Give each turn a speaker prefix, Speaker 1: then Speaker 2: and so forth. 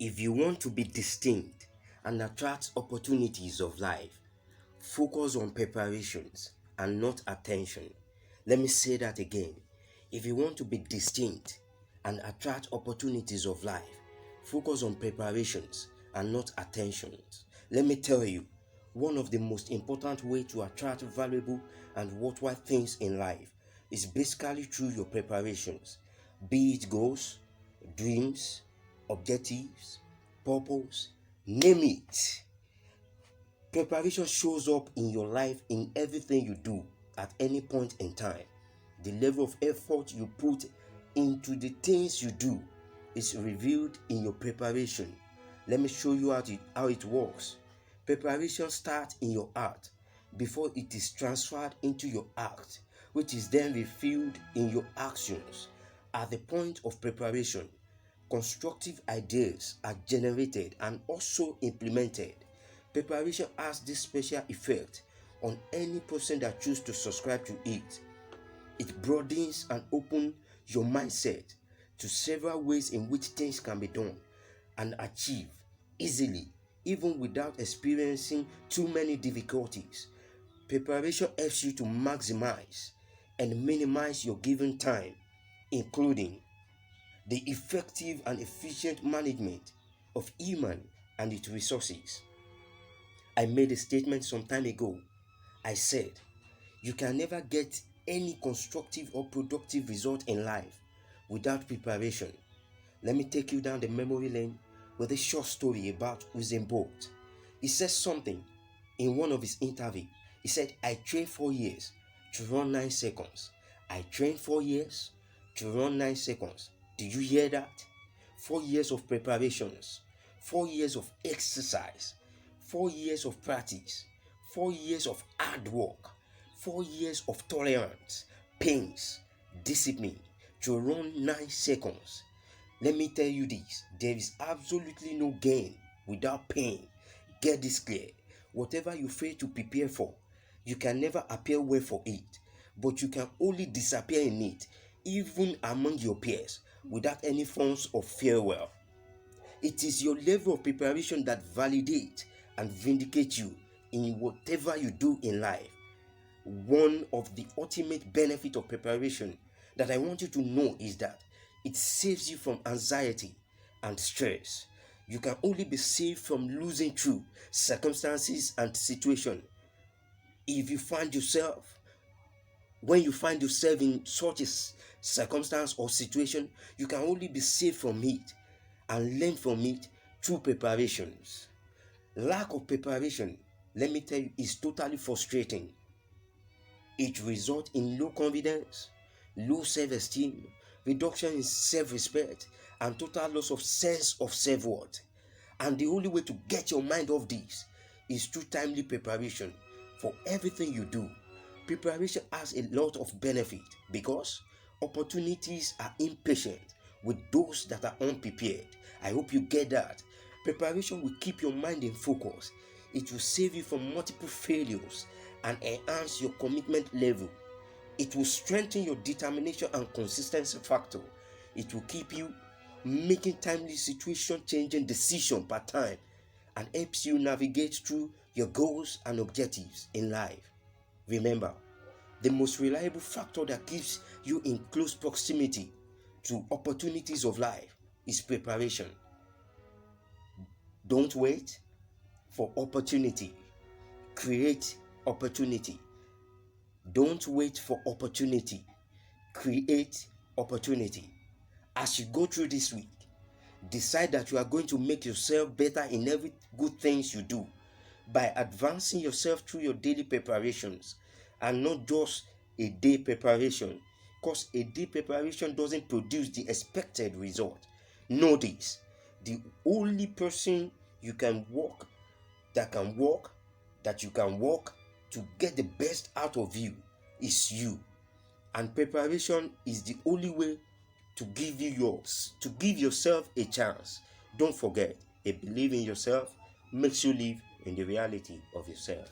Speaker 1: If you want to be distinct and attract opportunities of life, focus on preparations and not attention. Let me say that again. If you want to be distinct and attract opportunities of life, focus on preparations and not attentions. Let me tell you, one of the most important way to attract valuable and worthwhile things in life is basically through your preparations, be it goals, dreams, objectives, purpose, name it. Preparation shows up in your life in everything you do at any point in time. The level of effort you put into the things you do is revealed in your preparation. Let me show you how it works. Preparation starts in your heart before it is transferred into your act, which is then revealed in your actions. At the point of preparation, constructive ideas are generated and also implemented. Preparation has this special effect on any person that chooses to subscribe to it. It broadens and opens your mindset to several ways in which things can be done and achieved easily, even without experiencing too many difficulties. Preparation helps you to maximize and minimize your given time, including the effective and efficient management of human and its resources. I made a statement some time ago. I said, you can never get any constructive or productive result in life without preparation. Let me take you down the memory lane with a short story about Usain Bolt. He said something in one of his interviews. He said, I trained 4 years to run 9 seconds. I trained 4 years to run 9 seconds. Did you hear that? 4 years of preparations, 4 years of exercise, 4 years of practice, 4 years of hard work, 4 years of tolerance, pains, discipline to run 9 seconds. Let me tell you this, there is absolutely no gain without pain. Get this clear. Whatever you fail to prepare for, you can never appear well for it, but you can only disappear in it, even among your peers, without any forms of farewell. It is your level of preparation that validates and vindicates you in whatever you do in life. One of the ultimate benefits of preparation that I want you to know is that it saves you from anxiety and stress. You can only be saved from losing through circumstances and situations if you find yourself when you find yourself in such a circumstance or situation. You can only be saved from it and learn from it through preparations. Lack of preparation, let me tell you, is totally frustrating. It results in low confidence, low self-esteem, reduction in self-respect, and total loss of sense of self-worth. And the only way to get your mind off this is through timely preparation for everything you do. Preparation has a lot of benefit because opportunities are impatient with those that are unprepared. I hope you get that. Preparation will keep your mind in focus. It will save you from multiple failures and enhance your commitment level. It will strengthen your determination and consistency factor. It will keep you making timely situation changing decision per time and helps you navigate through your goals and objectives in life. Remember, the most reliable factor that keeps you in close proximity to opportunities of life is preparation. Don't wait for opportunity. Create opportunity. Don't wait for opportunity. Create opportunity. As you go through this week, decide that you are going to make yourself better in every good things you do by advancing yourself through your daily preparations and not just a day preparation, because a day preparation doesn't produce the expected result. Know this, the only person you can walk that can walk that you can walk to get the best out of you is you. And preparation is the only way to give yourself a chance. Don't forget, a belief in yourself makes you live in the reality of yourself.